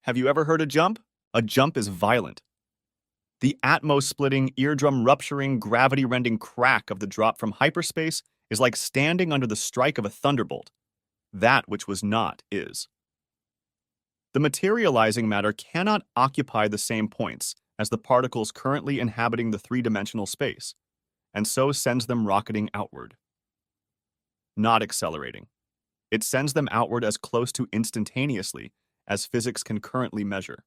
Have you ever heard a jump? A jump is violent. The atmos-splitting, eardrum-rupturing, gravity-rending crack of the drop from hyperspace is like standing under the strike of a thunderbolt. That which was not is. The materializing matter cannot occupy the same points as the particles currently inhabiting the three-dimensional space, and so sends them rocketing outward. Not accelerating. It sends them outward as close to instantaneously as physics can currently measure.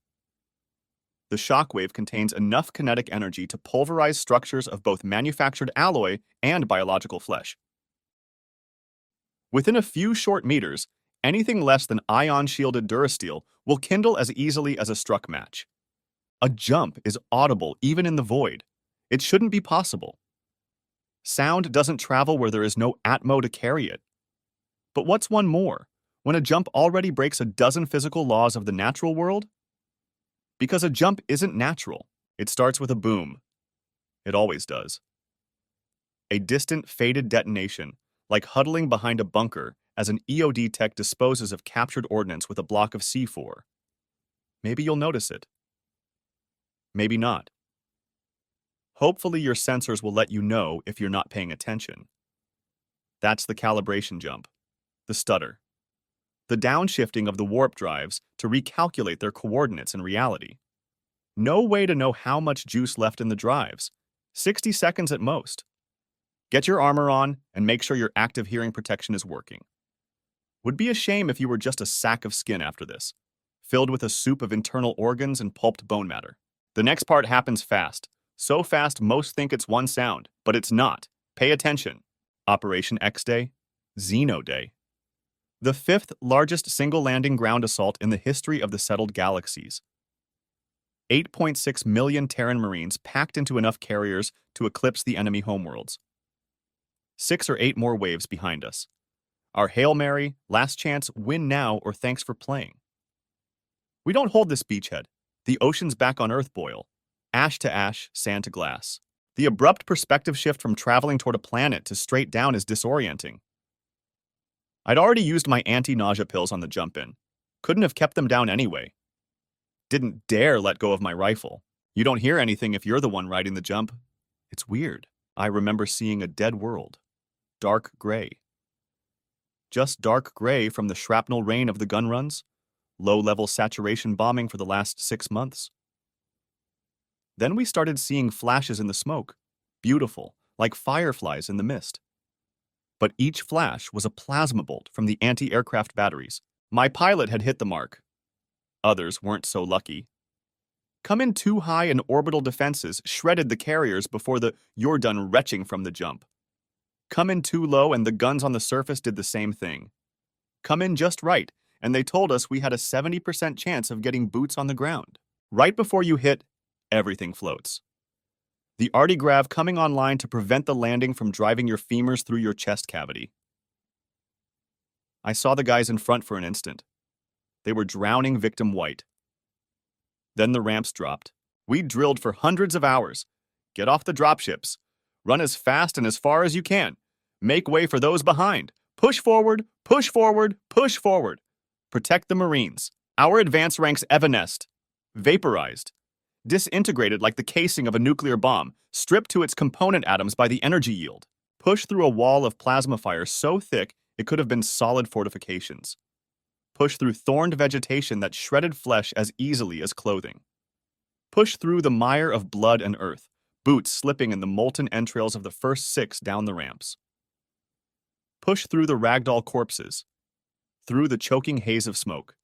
The shockwave contains enough kinetic energy to pulverize structures of both manufactured alloy and biological flesh. Within a few short meters, anything less than ion-shielded durasteel will kindle as easily as a struck match. A jump is audible even in the void. It shouldn't be possible. Sound doesn't travel where there is no atmo to carry it. But what's one more, when a jump already breaks a dozen physical laws of the natural world? Because a jump isn't natural. It starts with a boom. It always does. A distant, faded detonation, like huddling behind a bunker as an EOD tech disposes of captured ordnance with a block of C4. Maybe you'll notice it. Maybe not. Hopefully your sensors will let you know if you're not paying attention. That's the calibration jump, the stutter, the downshifting of the warp drives to recalculate their coordinates in reality. No way to know how much juice left in the drives, 60 seconds at most. Get your armor on and make sure your active hearing protection is working. Would be a shame if you were just a sack of skin after this, filled with a soup of internal organs and pulped bone matter. The next part happens fast, so fast most think it's one sound, but it's not. Pay attention. Operation X-Day, Xeno Day. The fifth largest single landing ground assault in the history of the settled galaxies. 8.6 million Terran Marines packed into enough carriers to eclipse the enemy homeworlds. 6 or 8 more waves behind us. Our Hail Mary, last chance, win now, or thanks for playing. We don't hold this beachhead. The oceans back on Earth boil. Ash to ash, sand to glass. The abrupt perspective shift from traveling toward a planet to straight down is disorienting. I'd already used my anti-nausea pills on the jump-in. Couldn't have kept them down anyway. Didn't dare let go of my rifle. You don't hear anything if you're the one riding the jump. It's weird. I remember seeing a dead world. Dark gray. Just dark gray from the shrapnel rain of the gun runs. Low-level saturation bombing for the last 6 months. Then we started seeing flashes in the smoke. Beautiful, like fireflies in the mist. But each flash was a plasma bolt from the anti-aircraft batteries. My pilot had hit the mark. Others weren't so lucky. Come in too high and orbital defenses shredded the carriers before the "you're done retching from the jump." Come in too low and the guns on the surface did the same thing. Come in just right, and they told us we had a 70% chance of getting boots on the ground. Right before you hit, everything floats. The artigrav coming online to prevent the landing from driving your femurs through your chest cavity. I saw the guys in front for an instant. They were drowning victim white. Then the ramps dropped. We drilled for hundreds of hours. Get off the dropships. Run as fast and as far as you can. Make way for those behind. Push forward, push forward, push forward. Protect the Marines. Our advance ranks evanesced. Vaporized. Disintegrated like the casing of a nuclear bomb, stripped to its component atoms by the energy yield. Push through a wall of plasma fire so thick it could have been solid fortifications. Push through thorned vegetation that shredded flesh as easily as clothing. Push through the mire of blood and earth, boots slipping in the molten entrails of the first 6 down the ramps. Push through the ragdoll corpses, through the choking haze of smoke,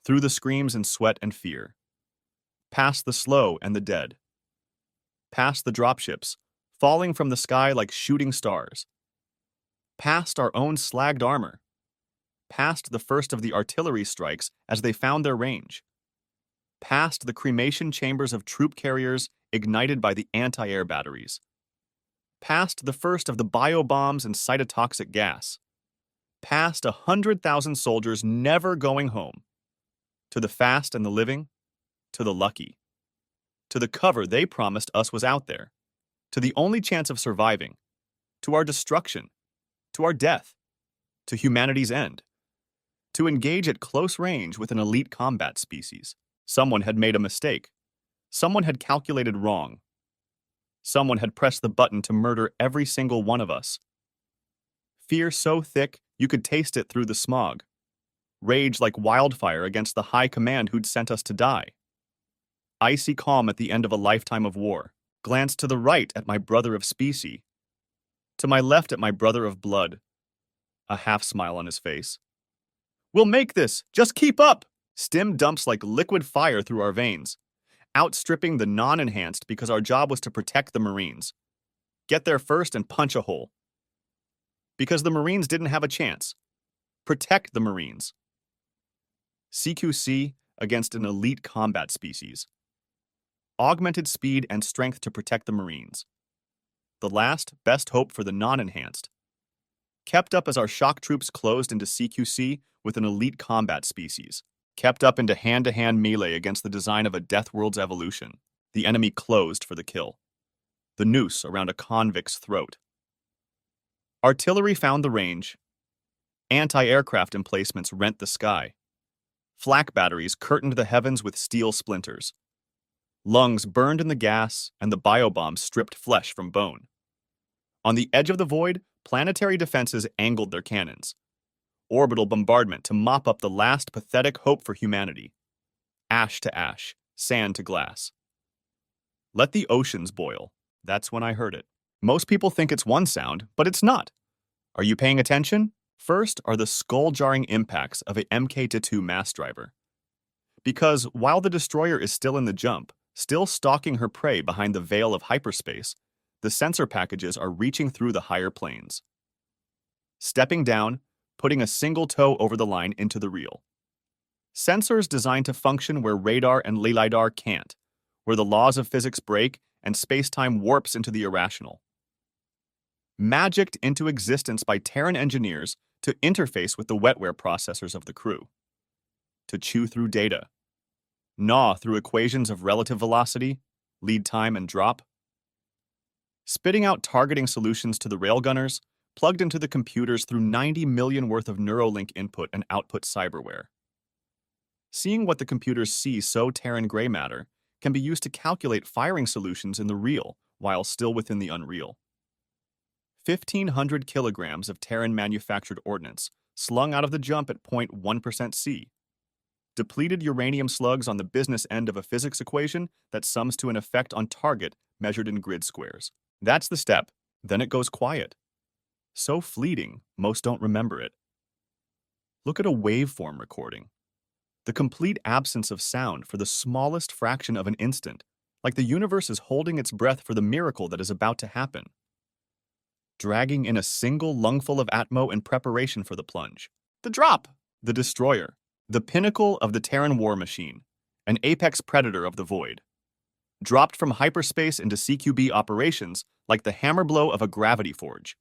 through the screams and sweat and fear. Past the slow and the dead. Past the dropships, falling from the sky like shooting stars. Past our own slagged armor. Past the first of the artillery strikes as they found their range. Past the cremation chambers of troop carriers ignited by the anti-air batteries. Past the first of the biobombs and cytotoxic gas. Past 100,000 soldiers never going home. To the fast and the living. To the lucky. To the cover they promised us was out there. To the only chance of surviving. To our destruction. To our death. To humanity's end. To engage at close range with an elite combat species. Someone had made a mistake. Someone had calculated wrong. Someone had pressed the button to murder every single one of us. Fear so thick you could taste it through the smog. Rage like wildfire against the high command who'd sent us to die. Icy calm at the end of a lifetime of war. Glanced to the right at my brother of specie. To my left at my brother of blood. A half smile on his face. We'll make this! Just keep up! Stim dumps like liquid fire through our veins, outstripping the non-enhanced because our job was to protect the Marines. Get there first and punch a hole. Because the Marines didn't have a chance. Protect the Marines. CQC against an elite combat species. Augmented speed and strength to protect the Marines. The last, best hope for the non-enhanced. Kept up as our shock troops closed into CQC with an elite combat species. Kept up into hand-to-hand melee against the design of a Death World's evolution. The enemy closed for the kill. The noose around a convict's throat. Artillery found the range. Anti-aircraft emplacements rent the sky. Flak batteries curtained the heavens with steel splinters. Lungs burned in the gas, and the biobomb stripped flesh from bone. On the edge of the void, planetary defenses angled their cannons. Orbital bombardment to mop up the last pathetic hope for humanity. Ash to ash, sand to glass. Let the oceans boil. That's when I heard it. Most people think it's one sound, but it's not. Are you paying attention? First are the skull-jarring impacts of a MK-2 mass driver. Because while the destroyer is still in the jump, still stalking her prey behind the veil of hyperspace, the sensor packages are reaching through the higher planes. Stepping down, putting a single toe over the line into the reel. Sensors designed to function where radar and LiDAR can't, where the laws of physics break and space-time warps into the irrational. Magicked into existence by Terran engineers to interface with the wetware processors of the crew. To chew through data. Gnaw through equations of relative velocity, lead time, and drop. Spitting out targeting solutions to the railgunners, plugged into the computers through 90 million worth of Neuralink input and output cyberware. Seeing what the computers see so Terran gray matter can be used to calculate firing solutions in the real while still within the unreal. 1,500 kilograms of Terran-manufactured ordnance slung out of the jump at 0.1% C. Depleted uranium slugs on the business end of a physics equation that sums to an effect on target measured in grid squares. That's the step. Then it goes quiet. So fleeting, most don't remember it. Look at a waveform recording. The complete absence of sound for the smallest fraction of an instant, like the universe is holding its breath for the miracle that is about to happen. Dragging in a single lungful of atmo in preparation for the plunge. The drop! The destroyer. The pinnacle of the Terran war machine. An apex predator of the void. Dropped from hyperspace into CQB operations like the hammer blow of a gravity forge.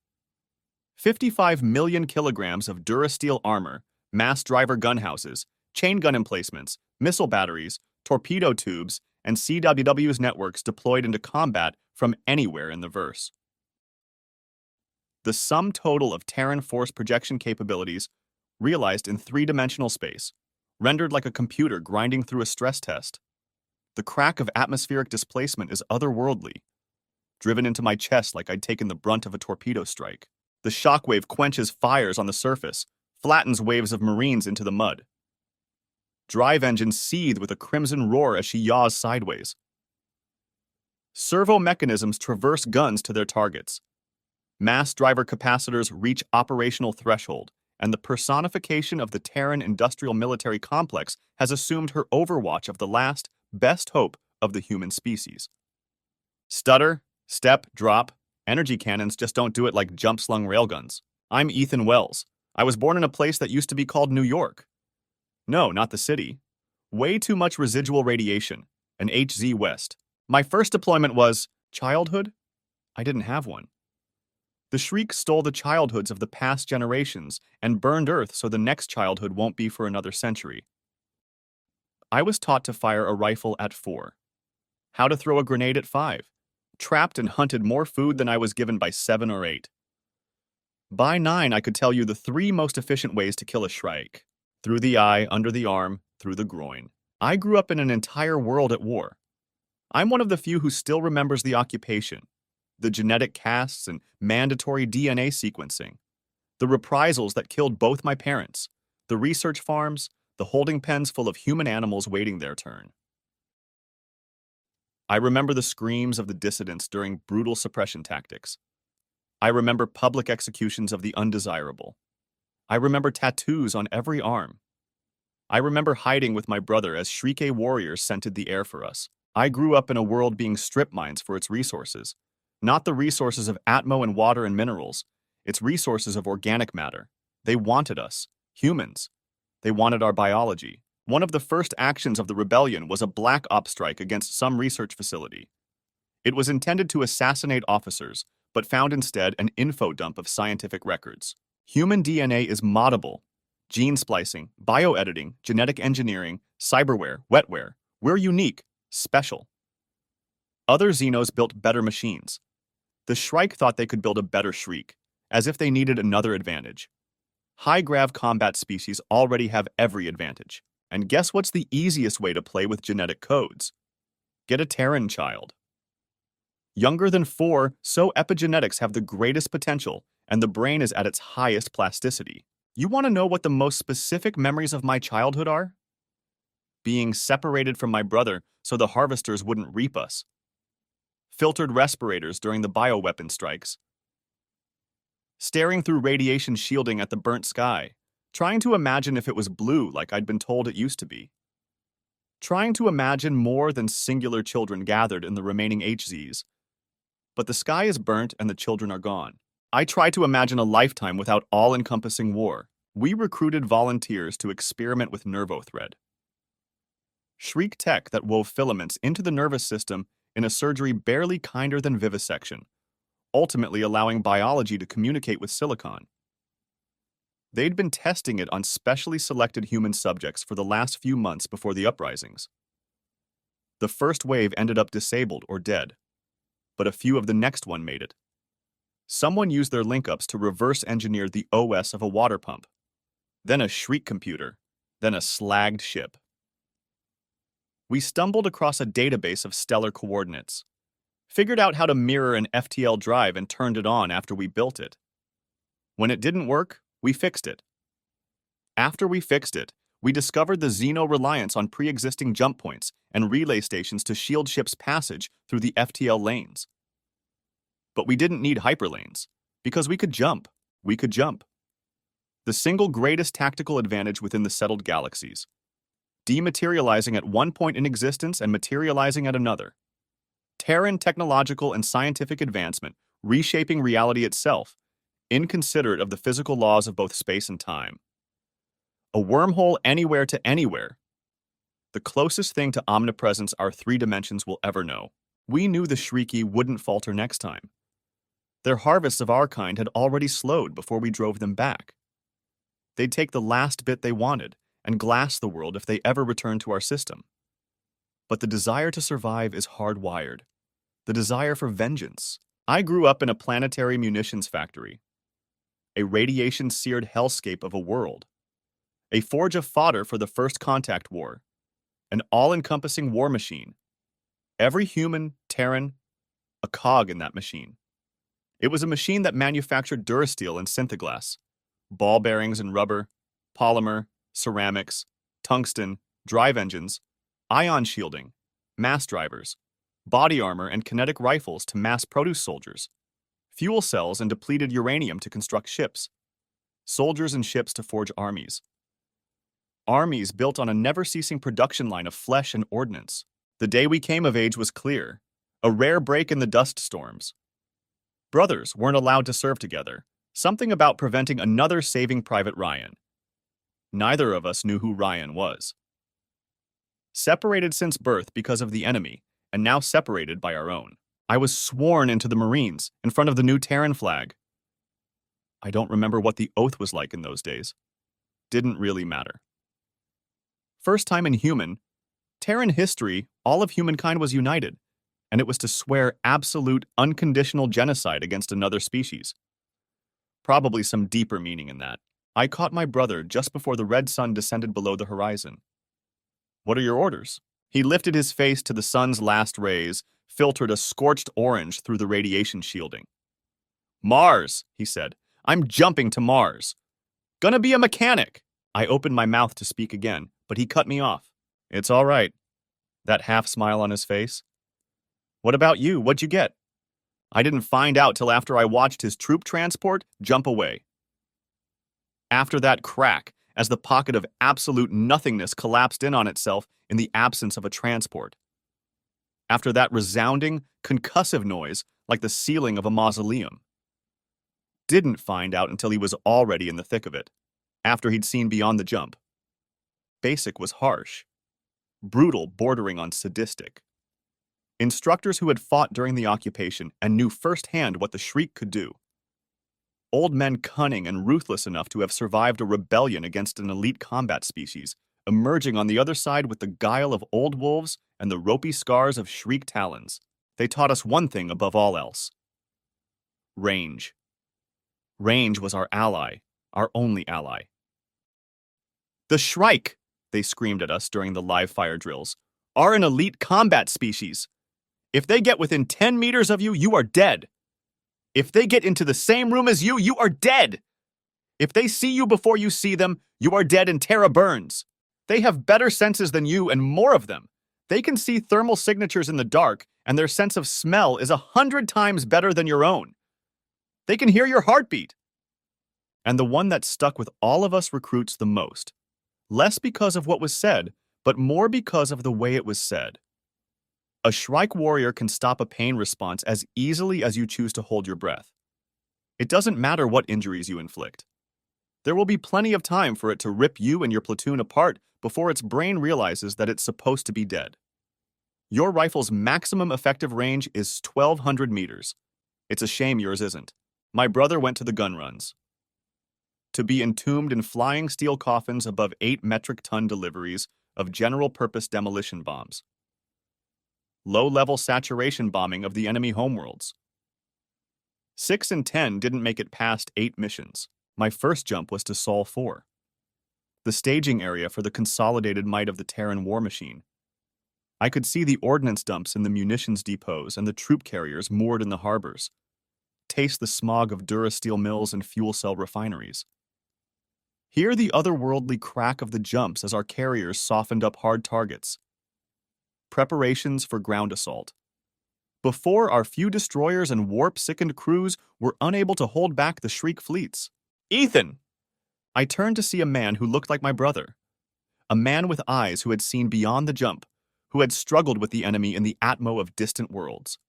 55 million kilograms of Durasteel armor, mass driver gunhouses, chain gun emplacements, missile batteries, torpedo tubes, and CWW's networks deployed into combat from anywhere in the verse. The sum total of Terran force projection capabilities realized in three-dimensional space, rendered like a computer grinding through a stress test. The crack of atmospheric displacement is otherworldly, driven into my chest like I'd taken the brunt of a torpedo strike. The shockwave quenches fires on the surface, flattens waves of Marines into the mud. Drive engines seethe with a crimson roar as she yaws sideways. Servo mechanisms traverse guns to their targets. Mass driver capacitors reach operational threshold, and the personification of the Terran industrial military complex has assumed her overwatch of the last, best hope of the human species. Stutter, step, drop. Energy cannons just don't do it like jump-slung railguns. I'm Ethan Wells. I was born in a place that used to be called New York. No, not the city. Way too much residual radiation. An HZ West. My first deployment was childhood? I didn't have one. The Shriek stole the childhoods of the past generations and burned Earth so the next childhood won't be for another century. I was taught to fire a rifle at 4. How to throw a grenade at 5. Trapped and hunted more food than I was given by 7 or 8. By 9, I could tell you the 3 most efficient ways to kill a shrike. Through the eye, under the arm, through the groin. I grew up in an entire world at war. I'm one of the few who still remembers the occupation, the genetic casts and mandatory DNA sequencing, the reprisals that killed both my parents, the research farms, the holding pens full of human animals waiting their turn. I remember the screams of the dissidents during brutal suppression tactics. I remember public executions of the undesirable. I remember tattoos on every arm. I remember hiding with my brother as Shrike warriors scented the air for us. I grew up in a world being strip mines for its resources, not the resources of atmo and water and minerals, its resources of organic matter. They wanted us, humans. They wanted our biology. One of the first actions of the rebellion was a black ops strike against some research facility. It was intended to assassinate officers, but found instead an info dump of scientific records. Human DNA is moddable. Gene splicing, bioediting, genetic engineering, cyberware, wetware. We're unique, special. Other Xenos built better machines. The Shrike thought they could build a better Shriek, as if they needed another advantage. High-grav combat species already have every advantage. And guess what's the easiest way to play with genetic codes? Get a Terran child. Younger than 4, so epigenetics have the greatest potential, and the brain is at its highest plasticity. You want to know what the most specific memories of my childhood are? Being separated from my brother so the harvesters wouldn't reap us. Filtered respirators during the bioweapon strikes. Staring through radiation shielding at the burnt sky, trying to imagine if it was blue like I'd been told it used to be. Trying to imagine more than singular children gathered in the remaining HZs. But the sky is burnt and the children are gone. I try to imagine a lifetime without all-encompassing war. We recruited volunteers to experiment with nervothread. Shriek tech that wove filaments into the nervous system in a surgery barely kinder than vivisection, ultimately allowing biology to communicate with silicon. They'd been testing it on specially selected human subjects for the last few months before the uprisings. The first wave ended up disabled or dead, but a few of the next one made it. Someone used their link-ups to reverse engineer the OS of a water pump, then a Shriek computer, then a slagged ship. We stumbled across a database of stellar coordinates, figured out how to mirror an FTL drive and turned it on after we built it. When it didn't work, we fixed it. After we fixed it, we discovered the Xeno reliance on pre-existing jump points and relay stations to shield ships' passage through the FTL lanes. But we didn't need hyperlanes, because we could jump. We could jump. The single greatest tactical advantage within the settled galaxies. Dematerializing at one point in existence and materializing at another. Terran technological and scientific advancement, reshaping reality itself, inconsiderate of the physical laws of both space and time. A wormhole anywhere to anywhere. The closest thing to omnipresence our 3 dimensions will ever know. We knew the Shrieky wouldn't falter next time. Their harvests of our kind had already slowed before we drove them back. They'd take the last bit they wanted and glass the world if they ever returned to our system. But the desire to survive is hardwired. The desire for vengeance. I grew up in a planetary munitions factory. A radiation-seared hellscape of a world. A forge of fodder for the First Contact War. An all-encompassing war machine. Every human, Terran, a cog in that machine. It was a machine that manufactured durasteel and synthoglass, ball bearings and rubber, polymer, ceramics, tungsten, drive engines, ion shielding, mass drivers, body armor and kinetic rifles to mass produce soldiers, fuel cells and depleted uranium to construct ships, soldiers and ships to forge armies. Armies built on a never-ceasing production line of flesh and ordnance. The day we came of age was clear, a rare break in the dust storms. Brothers weren't allowed to serve together, something about preventing another Saving Private Ryan. Neither of us knew who Ryan was. Separated since birth because of the enemy, and now separated by our own. I was sworn into the Marines in front of the new Terran flag. I don't remember what the oath was like in those days. Didn't really matter. First time in human, Terran history, all of humankind was united, and it was to swear absolute, unconditional genocide against another species. Probably some deeper meaning in that. I caught my brother just before the red sun descended below the horizon. What are your orders? He lifted his face to the sun's last rays, filtered a scorched orange through the radiation shielding. Mars, he said. I'm jumping to Mars. Gonna be a mechanic. I opened my mouth to speak again, but he cut me off. It's all right. That half smile on his face. What about you? What'd you get? I didn't find out till after I watched his troop transport jump away. After that crack, as the pocket of absolute nothingness collapsed in on itself in the absence of a transport. After that resounding, concussive noise like the ceiling of a mausoleum. Didn't find out until he was already in the thick of it, after he'd seen beyond the jump. Basic was harsh, brutal bordering on sadistic. Instructors who had fought during the occupation and knew firsthand what the Shriek could do. Old men cunning and ruthless enough to have survived a rebellion against an elite combat species, emerging on the other side with the guile of old wolves and the ropey scars of Shriek talons. They taught us one thing above all else. Range. Range was our ally, our only ally. The Shrike, they screamed at us during the live fire drills, are an elite combat species. If they get within 10 meters of you, you are dead. If they get into the same room as you, you are dead. If they see you before you see them, you are dead and Terra burns. They have better senses than you and more of them. They can see thermal signatures in the dark, and their sense of smell is 100 times better than your own. They can hear your heartbeat. And the one that stuck with all of us recruits the most, less because of what was said, but more because of the way it was said. A Shrike warrior can stop a pain response as easily as you choose to hold your breath. It doesn't matter what injuries you inflict. There will be plenty of time for it to rip you and your platoon apart before its brain realizes that it's supposed to be dead. Your rifle's maximum effective range is 1,200 meters. It's a shame yours isn't. My brother went to the gun runs. To be entombed in flying steel coffins above 8 metric ton deliveries of general-purpose demolition bombs. Low-level saturation bombing of the enemy homeworlds. 6 and 10 didn't make it past 8 missions. My first jump was to Sol 4, the staging area for the consolidated might of the Terran war machine. I could see the ordnance dumps in the munitions depots and the troop carriers moored in the harbors. Taste the smog of Durasteel mills and fuel cell refineries. Hear the otherworldly crack of the jumps as our carriers softened up hard targets. Preparations for ground assault. Before our few destroyers and warp-sickened crews were unable to hold back the Shriek fleets. Ethan! I turned to see a man who looked like my brother. A man with eyes who had seen beyond the jump, who had struggled with the enemy in the atmo of distant worlds.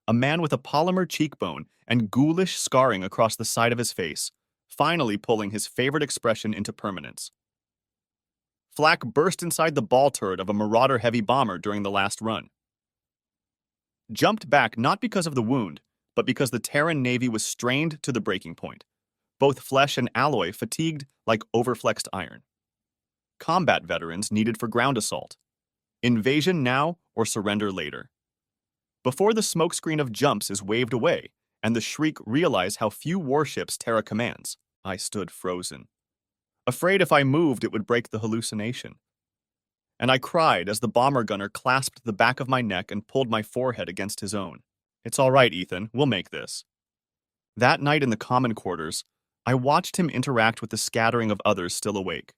A man with a polymer cheekbone and ghoulish scarring across the side of his face, finally pulling his favorite expression into permanence. Flak burst inside the ball turret of a Marauder heavy bomber during the last run. Jumped back not because of the wound, but because the Terran Navy was strained to the breaking point, both flesh and alloy fatigued like overflexed iron. Combat veterans needed for ground assault. Invasion now or surrender later. Before the smokescreen of jumps is waved away, and the Shriek realize how few warships Terra commands, I stood frozen, afraid if I moved it would break the hallucination. And I cried as the bomber gunner clasped the back of my neck and pulled my forehead against his own. It's all right, Ethan, we'll make this. That night in the common quarters, I watched him interact with the scattering of others still awake.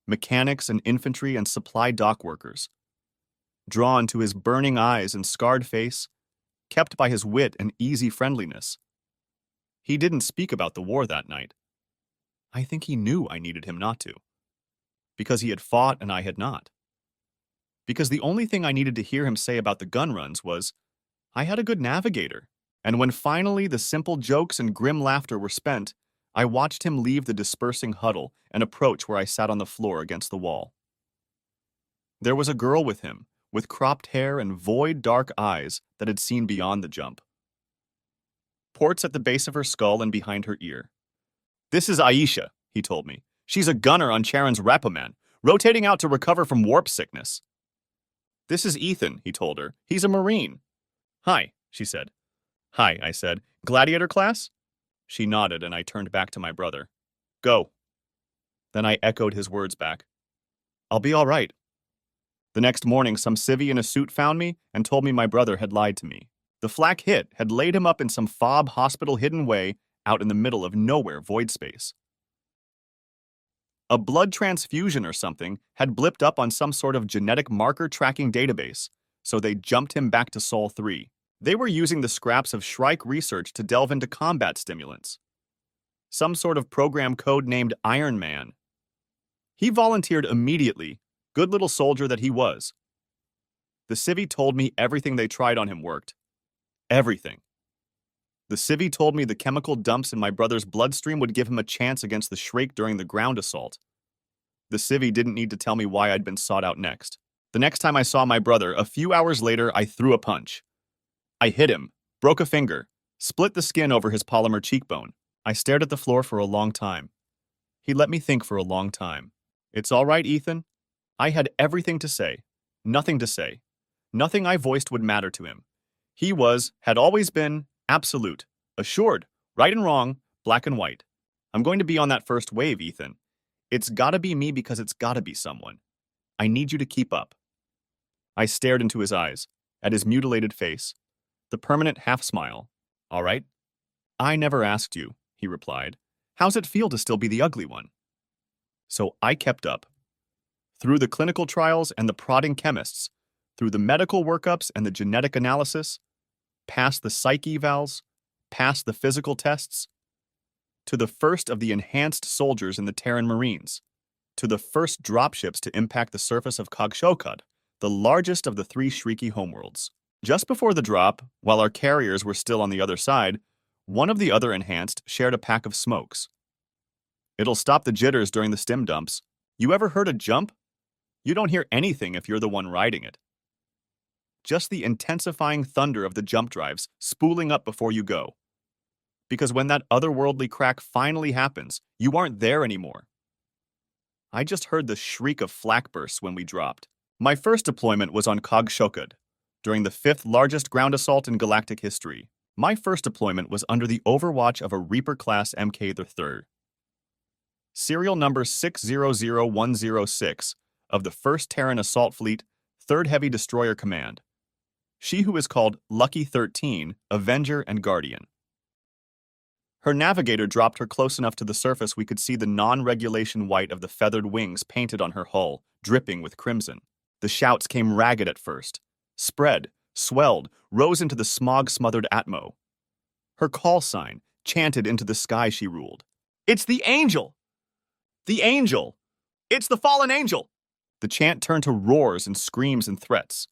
Mechanics and infantry and supply dock workers. Drawn to his burning eyes and scarred face, kept by his wit and easy friendliness. He didn't speak about the war that night. I think he knew I needed him not to. Because he had fought and I had not. Because the only thing I needed to hear him say about the gun runs was, I had a good navigator. And when finally the simple jokes and grim laughter were spent, I watched him leave the dispersing huddle and approach where I sat on the floor against the wall. There was a girl with him, with cropped hair and void dark eyes that had seen beyond the jump. Ports at the base of her skull and behind her ear. This is Aisha, he told me. She's a gunner on Charon's Repaman, rotating out to recover from warp sickness. This is Ethan, he told her. He's a Marine. Hi, she said. Hi, I said. Gladiator class? She nodded and I turned back to my brother. Go. Then I echoed his words back. I'll be all right. The next morning, some civvy in a suit found me and told me my brother had lied to me. The flak hit had laid him up in some fob hospital hidden way out in the middle of nowhere void space. A blood transfusion or something had blipped up on some sort of genetic marker tracking database, so they jumped him back to Sol 3. They were using the scraps of Shrike research to delve into combat stimulants. Some sort of program code named Iron Man. He volunteered immediately, good little soldier that he was. The civvy told me everything they tried on him worked. Everything. The civvy told me the chemical dumps in my brother's bloodstream would give him a chance against the Shrike during the ground assault. The civvy didn't need to tell me why I'd been sought out next. The next time I saw my brother, a few hours later, I threw a punch. I hit him, broke a finger, split the skin over his polymer cheekbone. I stared at the floor for a long time. He let me think for a long time. It's all right, Ethan. I had everything to say. Nothing to say. Nothing I voiced would matter to him. He had always been, absolute, assured, right and wrong, black and white. I'm going to be on that first wave, Ethan. It's gotta be me because it's gotta be someone. I need you to keep up. I stared into his eyes, at his mutilated face, the permanent half-smile. All right? I never asked you, he replied. How's it feel to still be the ugly one? So I kept up. Through the clinical trials and the prodding chemists, through the medical workups and the genetic analysis, past the psych evals, past the physical tests, to the first of the enhanced soldiers in the Terran Marines, to the first dropships to impact the surface of KAG-Shokut, the largest of the 3 Shrieky homeworlds. Just before the drop, while our carriers were still on the other side, one of the other enhanced shared a pack of smokes. It'll stop the jitters during the stim dumps. You ever heard a jump? You don't hear anything if you're the one riding it. Just the intensifying thunder of the jump drives spooling up before you go. Because when that otherworldly crack finally happens, you aren't there anymore. I just heard the shriek of flak bursts when we dropped. My first deployment was on KAG-Shokut, during the 5th largest ground assault in galactic history. My first deployment was under the overwatch of a Reaper-class Mk III. Serial number 600106 of the 1st Terran Assault Fleet, 3rd Heavy Destroyer Command. She who is called Lucky 13, Avenger and Guardian. Her navigator dropped her close enough to the surface we could see the non-regulation white of the feathered wings painted on her hull, dripping with crimson. The shouts came ragged at first, spread, swelled, rose into the smog-smothered atmo. Her call sign chanted into the sky she ruled. It's the angel! The angel! It's the fallen angel! The chant turned to roars and screams and threats,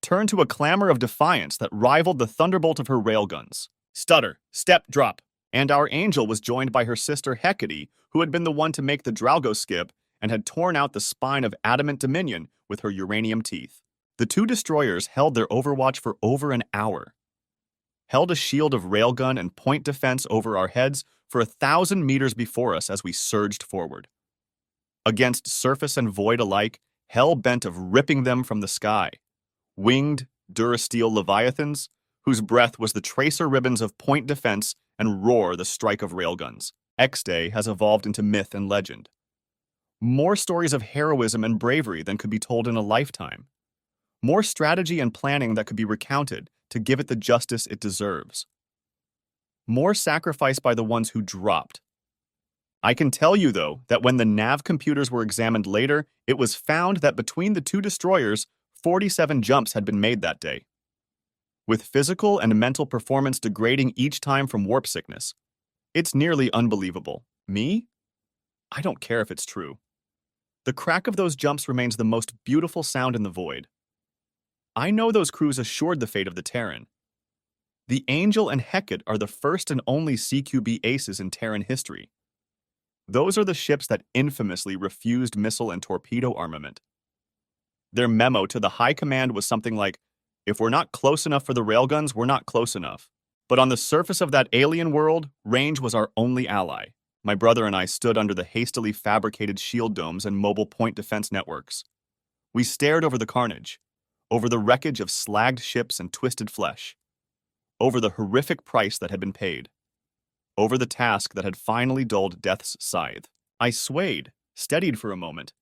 turned to a clamor of defiance that rivaled the thunderbolt of her railguns. Stutter, step, drop. And our angel was joined by her sister Hecate, who had been the one to make the Draugr skip and had torn out the spine of adamant dominion with her uranium teeth. The 2 destroyers held their overwatch for over an hour, held a shield of railgun and point defense over our heads for 1,000 meters before us as we surged forward. Against surface and void alike, hell-bent of ripping them from the sky. Winged, durasteel leviathans, whose breath was the tracer ribbons of point defense and roar the strike of railguns. X-Day has evolved into myth and legend. More stories of heroism and bravery than could be told in a lifetime. More strategy and planning that could be recounted to give it the justice it deserves. More sacrifice by the ones who dropped. I can tell you, though, that when the nav computers were examined later, it was found that between the 2 destroyers, 47 jumps had been made that day, with physical and mental performance degrading each time from warp sickness. It's nearly unbelievable. Me? I don't care if it's true. The crack of those jumps remains the most beautiful sound in the void. I know those crews assured the fate of the Terran. The Angel and Hecate are the first and only CQB aces in Terran history. Those are the ships that infamously refused missile and torpedo armament. Their memo to the High Command was something like, if we're not close enough for the railguns, we're not close enough. But on the surface of that alien world, range was our only ally. My brother and I stood under the hastily fabricated shield domes and mobile point defense networks. We stared over the carnage, over the wreckage of slagged ships and twisted flesh, over the horrific price that had been paid, over the task that had finally dulled death's scythe. I swayed, steadied for a moment,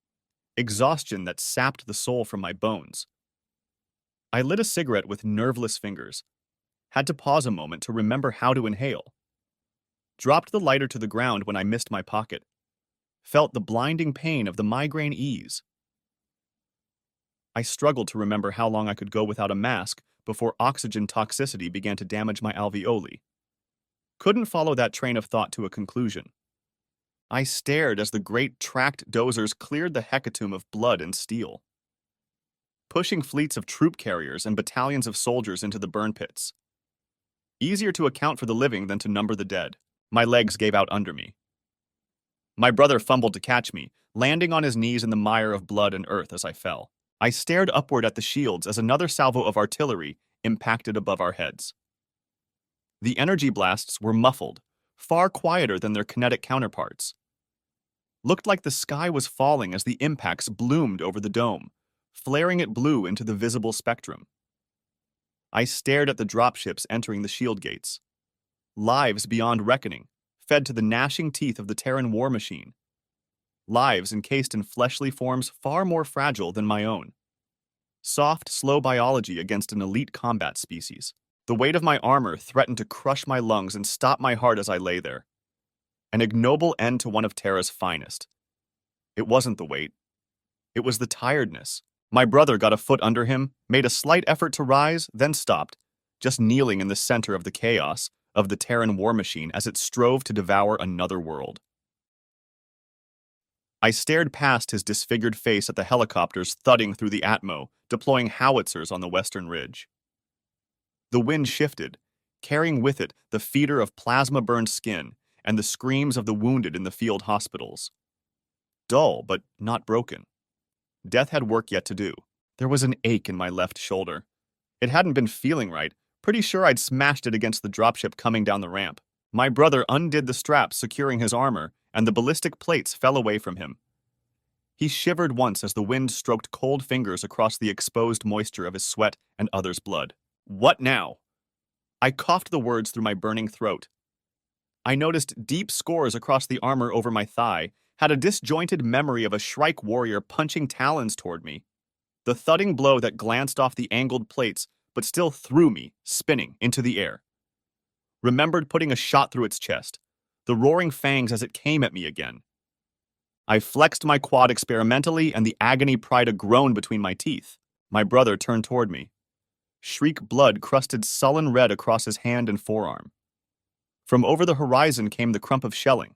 exhaustion that sapped the soul from my bones. I lit a cigarette with nerveless fingers, had to pause a moment to remember how to inhale, dropped the lighter to the ground when I missed my pocket, felt the blinding pain of the migraine ease. I struggled to remember how long I could go without a mask before oxygen toxicity began to damage my alveoli. Couldn't follow that train of thought to a conclusion. I stared as the great tracked dozers cleared the hecatomb of blood and steel, pushing fleets of troop carriers and battalions of soldiers into the burn pits. Easier to account for the living than to number the dead. My legs gave out under me. My brother fumbled to catch me, landing on his knees in the mire of blood and earth as I fell. I stared upward at the shields as another salvo of artillery impacted above our heads. The energy blasts were muffled, far quieter than their kinetic counterparts. Looked like the sky was falling as the impacts bloomed over the dome, flaring it blue into the visible spectrum. I stared at the dropships entering the shield gates. Lives beyond reckoning, fed to the gnashing teeth of the Terran war machine. Lives encased in fleshly forms far more fragile than my own. Soft, slow biology against an elite combat species. The weight of my armor threatened to crush my lungs and stop my heart as I lay there. An ignoble end to one of Terra's finest. It wasn't the weight. It was the tiredness. My brother got a foot under him, made a slight effort to rise, then stopped, just kneeling in the center of the chaos of the Terran war machine as it strove to devour another world. I stared past his disfigured face at the helicopters thudding through the Atmo, deploying howitzers on the western ridge. The wind shifted, carrying with it the feeder of plasma-burned skin and the screams of the wounded in the field hospitals. Dull, but not broken. Death had work yet to do. There was an ache in my left shoulder. It hadn't been feeling right. Pretty sure I'd smashed it against the dropship coming down the ramp. My brother undid the straps securing his armor, and the ballistic plates fell away from him. He shivered once as the wind stroked cold fingers across the exposed moisture of his sweat and others' blood. What now? I coughed the words through my burning throat. I noticed deep scores across the armor over my thigh, had a disjointed memory of a Shrike warrior punching talons toward me. The thudding blow that glanced off the angled plates but still threw me, spinning, into the air. Remembered putting a shot through its chest, the roaring fangs as it came at me again. I flexed my quad experimentally and the agony pried a groan between my teeth. My brother turned toward me. Shriek blood crusted sullen red across his hand and forearm. From over the horizon came the crump of shelling.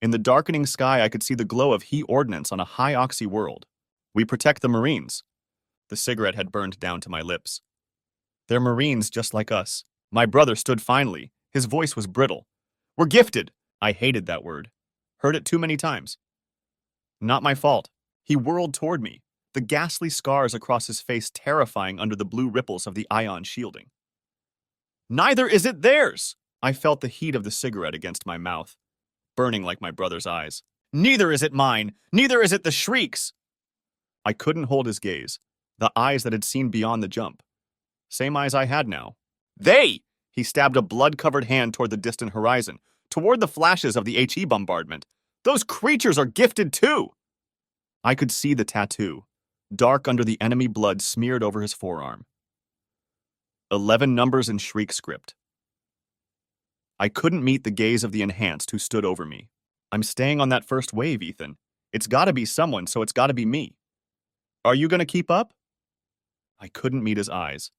In the darkening sky, I could see the glow of heat ordnance on a high-oxy world. We protect the Marines. The cigarette had burned down to my lips. They're Marines just like us. My brother stood finely. His voice was brittle. We're gifted! I hated that word. Heard it too many times. Not my fault. He whirled toward me, the ghastly scars across his face terrifying under the blue ripples of the ion shielding. Neither is it theirs! I felt the heat of the cigarette against my mouth, burning like my brother's eyes. Neither is it mine! Neither is it the Shriek's! I couldn't hold his gaze, the eyes that had seen beyond the jump. Same eyes I had now. They! He stabbed a blood-covered hand toward the distant horizon, toward the flashes of the HE bombardment. Those creatures are gifted too! I could see the tattoo, dark under the enemy blood smeared over his forearm. 11 numbers in Shriek script. I couldn't meet the gaze of the enhanced who stood over me. I'm staying on that first wave, Ethan. It's gotta be someone, so it's gotta be me. Are you gonna keep up? I couldn't meet his eyes.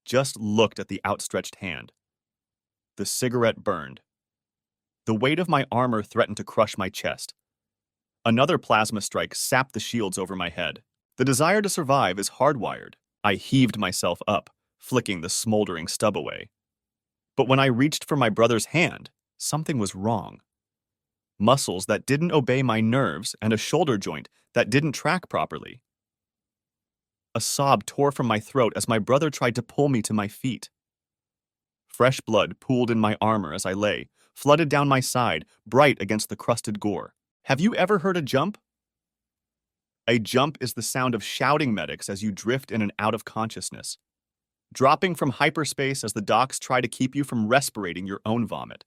Just looked at the outstretched hand. The cigarette burned. The weight of my armor threatened to crush my chest. Another plasma strike sapped the shields over my head. The desire to survive is hardwired. I heaved myself up, flicking the smoldering stub away. But when I reached for my brother's hand, something was wrong. Muscles that didn't obey my nerves and a shoulder joint that didn't track properly. A sob tore from my throat as my brother tried to pull me to my feet. Fresh blood pooled in my armor as I lay, flooded down my side, bright against the crusted gore. Have you ever heard a jump? A jump is the sound of shouting medics as you drift in and out of consciousness, dropping from hyperspace as the docs try to keep you from respirating your own vomit.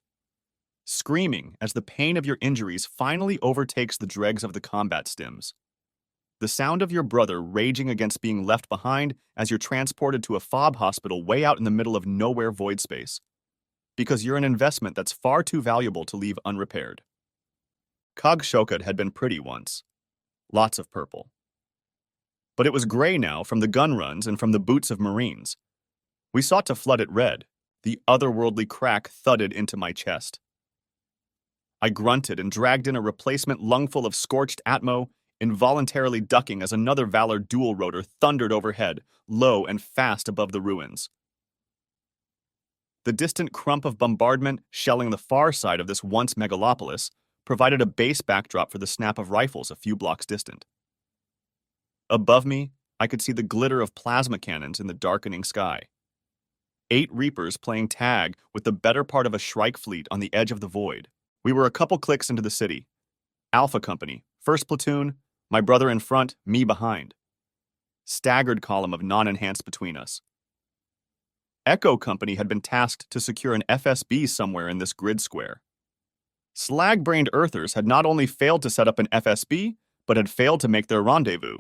Screaming as the pain of your injuries finally overtakes the dregs of the combat stims. The sound of your brother raging against being left behind as you're transported to a fob hospital way out in the middle of nowhere void space. Because you're an investment that's far too valuable to leave unrepaired. KAG-Shokut had been pretty once. Lots of purple. But it was gray now from the gun runs and from the boots of Marines. We sought to flood it red. The otherworldly crack thudded into my chest. I grunted and dragged in a replacement lungful of scorched atmo, involuntarily ducking as another Valor dual rotor thundered overhead, low and fast above the ruins. The distant crump of bombardment shelling the far side of this once megalopolis provided a base backdrop for the snap of rifles a few blocks distant. Above me, I could see the glitter of plasma cannons in the darkening sky. 8 Reapers playing tag with the better part of a Shrike fleet on the edge of the void. We were a couple clicks into the city. Alpha Company, 1st Platoon, my brother in front, me behind. Staggered column of non-enhanced between us. Echo Company had been tasked to secure an FSB somewhere in this grid square. Slag-brained Earthers had not only failed to set up an FSB, but had failed to make their rendezvous.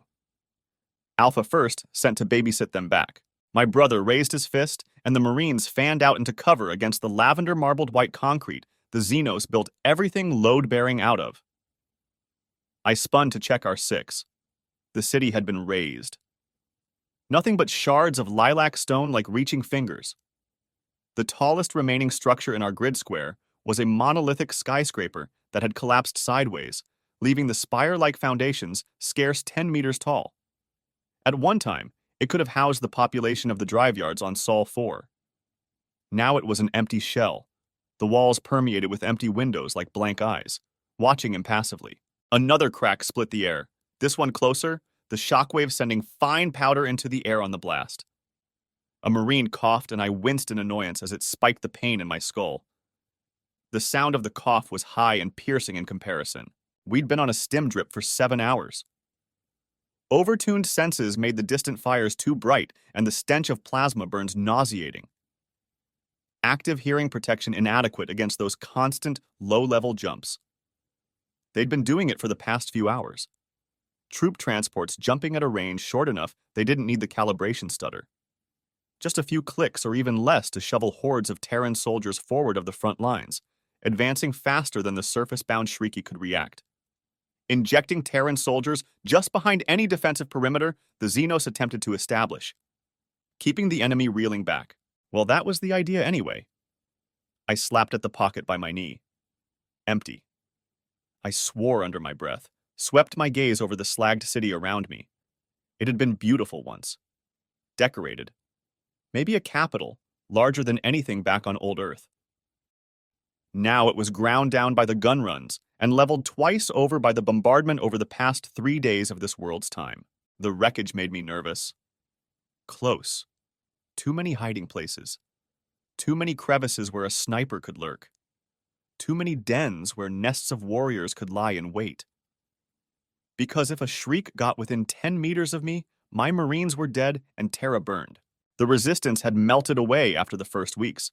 Alpha 1st sent to babysit them back. My brother raised his fist, and the Marines fanned out into cover against the lavender marbled white concrete the Xenos built everything load-bearing out of. I spun to check our 6. The city had been razed. Nothing but shards of lilac stone like reaching fingers. The tallest remaining structure in our grid square was a monolithic skyscraper that had collapsed sideways, leaving the spire-like foundations scarce 10 meters tall. At one time, it could have housed the population of the drive yards on Sol 4. Now it was an empty shell, the walls permeated with empty windows like blank eyes, watching impassively. Another crack split the air, this one closer, the shockwave sending fine powder into the air on the blast. A Marine coughed and I winced in annoyance as it spiked the pain in my skull. The sound of the cough was high and piercing in comparison. We'd been on a stim drip for 7 hours. Overtuned senses made the distant fires too bright and the stench of plasma burns nauseating. Active hearing protection inadequate against those constant, low-level jumps. They'd been doing it for the past few hours. Troop transports jumping at a range short enough they didn't need the calibration stutter. Just a few clicks or even less to shovel hordes of Terran soldiers forward of the front lines, advancing faster than the surface-bound Shrieky could react. Injecting Terran soldiers just behind any defensive perimeter the Xenos attempted to establish, keeping the enemy reeling back. Well, that was the idea anyway. I slapped at the pocket by my knee. Empty. I swore under my breath, swept my gaze over the slagged city around me. It had been beautiful once. Decorated. Maybe a capital, larger than anything back on old Earth. Now it was ground down by the gun runs and leveled twice over by the bombardment over the past 3 days of this world's time. The wreckage made me nervous. Close. Too many hiding places. Too many crevices where a sniper could lurk. Too many dens where nests of warriors could lie in wait. Because if a shriek got within 10 meters of me, my Marines were dead and Terra burned. The resistance had melted away after the first weeks.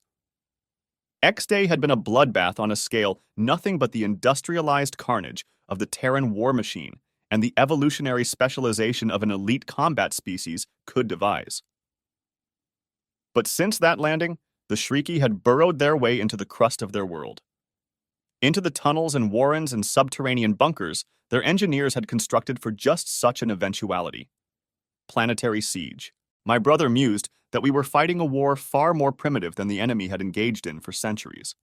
X-Day had been a bloodbath on a scale nothing but the industrialized carnage of the Terran war machine and the evolutionary specialization of an elite combat species could devise. But since that landing, the Shrieky had burrowed their way into the crust of their world. Into the tunnels and warrens and subterranean bunkers their engineers had constructed for just such an eventuality. Planetary siege. My brother mused that we were fighting a war far more primitive than the enemy had engaged in for centuries.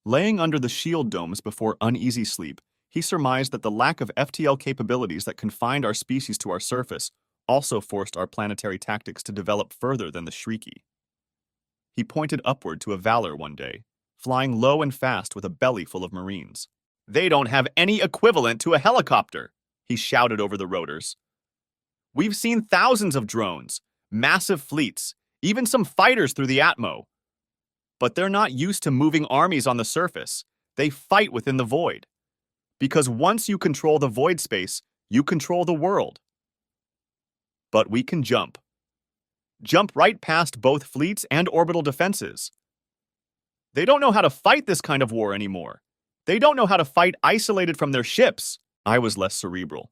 Laying under the shield domes before uneasy sleep, he surmised that the lack of FTL capabilities that confined our species to our surface also forced our planetary tactics to develop further than the Shrieky. He pointed upward to a Valor one day, flying low and fast with a belly full of Marines. "They don't have any equivalent to a helicopter," he shouted over the rotors. "We've seen thousands of drones, massive fleets, even some fighters through the Atmo. But they're not used to moving armies on the surface. They fight within the void. Because once you control the void space, you control the world. But we can jump. Jump right past both fleets and orbital defenses. They don't know how to fight this kind of war anymore. They don't know how to fight isolated from their ships." I was less cerebral.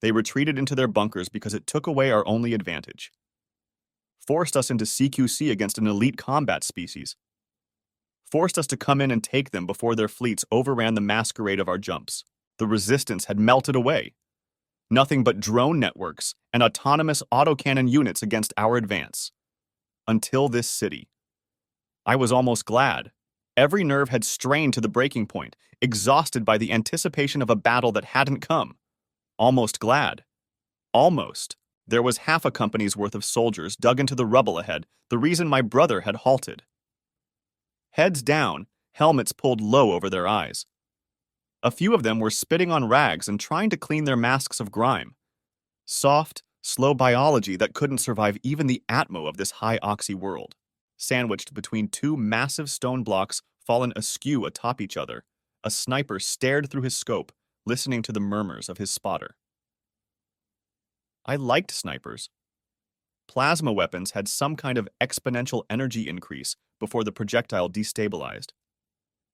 They retreated into their bunkers because it took away our only advantage. Forced us into CQC against an elite combat species. Forced us to come in and take them before their fleets overran the masquerade of our jumps. The resistance had melted away. Nothing but drone networks and autonomous autocannon units against our advance. Until this city. I was almost glad. Every nerve had strained to the breaking point, exhausted by the anticipation of a battle that hadn't come. Almost glad. Almost. There was half a company's worth of soldiers dug into the rubble ahead, the reason my brother had halted. Heads down, helmets pulled low over their eyes. A few of them were spitting on rags and trying to clean their masks of grime. Soft, slow biology that couldn't survive even the atmo of this high-oxy world. Sandwiched between two massive stone blocks fallen askew atop each other, a sniper stared through his scope, listening to the murmurs of his spotter. I liked snipers. Plasma weapons had some kind of exponential energy increase before the projectile destabilized.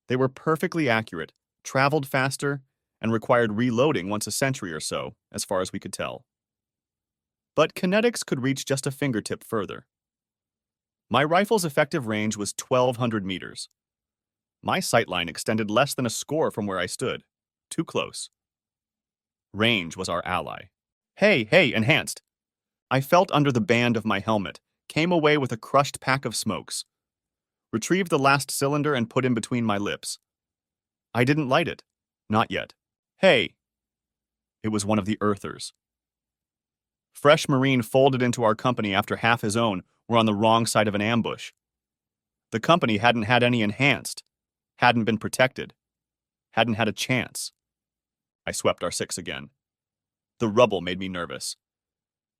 They were perfectly accurate, traveled faster, and required reloading once a century or so, as far as we could tell. But kinetics could reach just a fingertip further. My rifle's effective range was 1,200 meters. My sightline extended less than a score from where I stood. Too close. Range was our ally. Hey, enhanced! I felt under the band of my helmet, came away with a crushed pack of smokes. Retrieved the last cylinder and put in between my lips. I didn't light it. Not yet. Hey! It was one of the Earthers. Fresh Marine folded into our company after half his own were on the wrong side of an ambush. The company hadn't had any enhanced, hadn't been protected, hadn't had a chance. I swept our six again. The rubble made me nervous.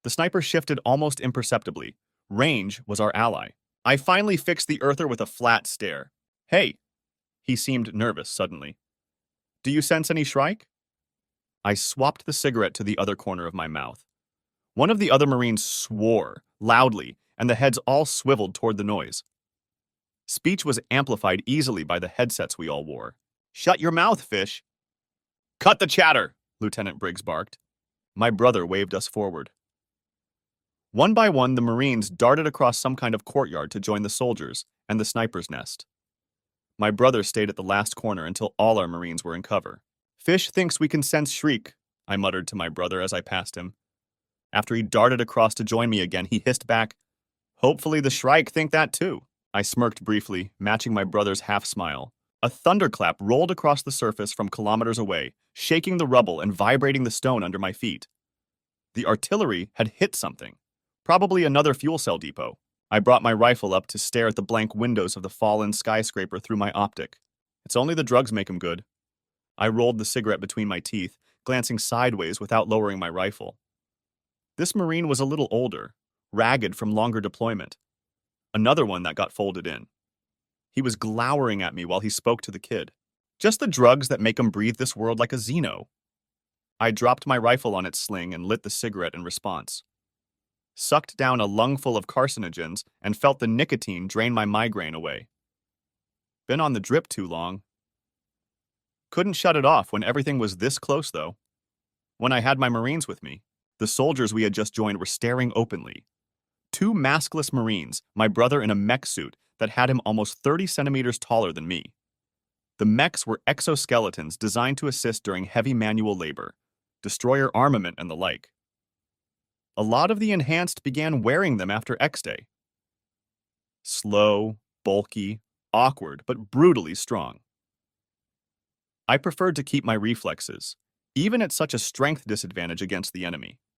The sniper shifted almost imperceptibly. Range was our ally. I finally fixed the Earther with a flat stare. Hey! He seemed nervous suddenly. Do you sense any Shrike? I swapped the cigarette to the other corner of my mouth. One of the other Marines swore, loudly, and the heads all swiveled toward the noise. Speech was amplified easily by the headsets we all wore. Shut your mouth, fish! Cut the chatter, Lieutenant Briggs barked. My brother waved us forward. One by one, the Marines darted across some kind of courtyard to join the soldiers and the sniper's nest. My brother stayed at the last corner until all our Marines were in cover. Fish thinks we can sense Shriek, I muttered to my brother as I passed him. After he darted across to join me again, he hissed back, Hopefully the Shrike think that too. I smirked briefly, matching my brother's half-smile. A thunderclap rolled across the surface from kilometers away, shaking the rubble and vibrating the stone under my feet. The artillery had hit something. Probably another fuel cell depot. I brought my rifle up to stare at the blank windows of the fallen skyscraper through my optic. It's only the drugs make 'em good. I rolled the cigarette between my teeth, glancing sideways without lowering my rifle. This Marine was a little older, ragged from longer deployment. Another one that got folded in. He was glowering at me while he spoke to the kid. Just the drugs that make 'em breathe this world like a Xeno. I dropped my rifle on its sling and lit the cigarette in response. Sucked down a lungful of carcinogens and felt the nicotine drain my migraine away. Been on the drip too long. Couldn't shut it off when everything was this close, though. When I had my Marines with me, the soldiers we had just joined were staring openly. Two maskless Marines, my brother in a mech suit that had him almost 30 centimeters taller than me. The mechs were exoskeletons designed to assist during heavy manual labor, destroyer armament and the like. A lot of the enhanced began wearing them after X-Day. Slow, bulky, awkward, but brutally strong. I preferred to keep my reflexes, even at such a strength disadvantage against the enemy.